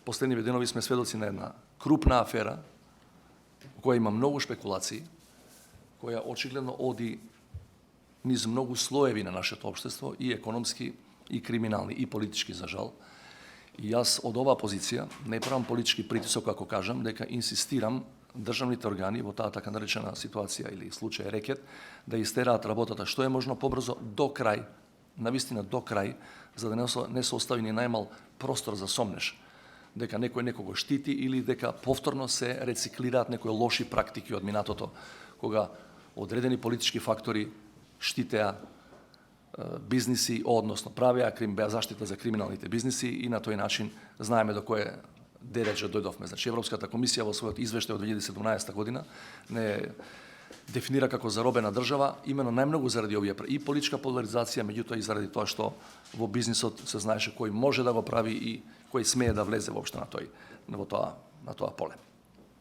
последниве денови сме сведоци на една крупна афера, која има многу шпекулации, која очигледно оди низ многу слоеви на нашето општество, и економски, и криминални, и политички, за жал. И јас од оваа позиција не правам политички притисок, ако кажам дека инсистирам државните органи во таа така наречена ситуација или случај рекет да истераат работата што е можно побрзо до крај, навистина до крај, за да не се остави ни најмал простор за сомнеш дека некој некого штити или дека повторно се рециклираат некои лоши практики од минатото, кога одредени политички фактори штитеа бизниси, односно правеа заштита за криминалните бизниси, и на тој начин знаеме до кој дереџа дојдовме. Значи, Европската комисија во својот извештај од 2017 година не дефинира како заробена држава, именно најмногу заради овие и политичка поларизација, меѓутоа и заради тоа што во бизнисот се знаеше кој може да го прави и кој смее да влезе воопшто на тоа поле.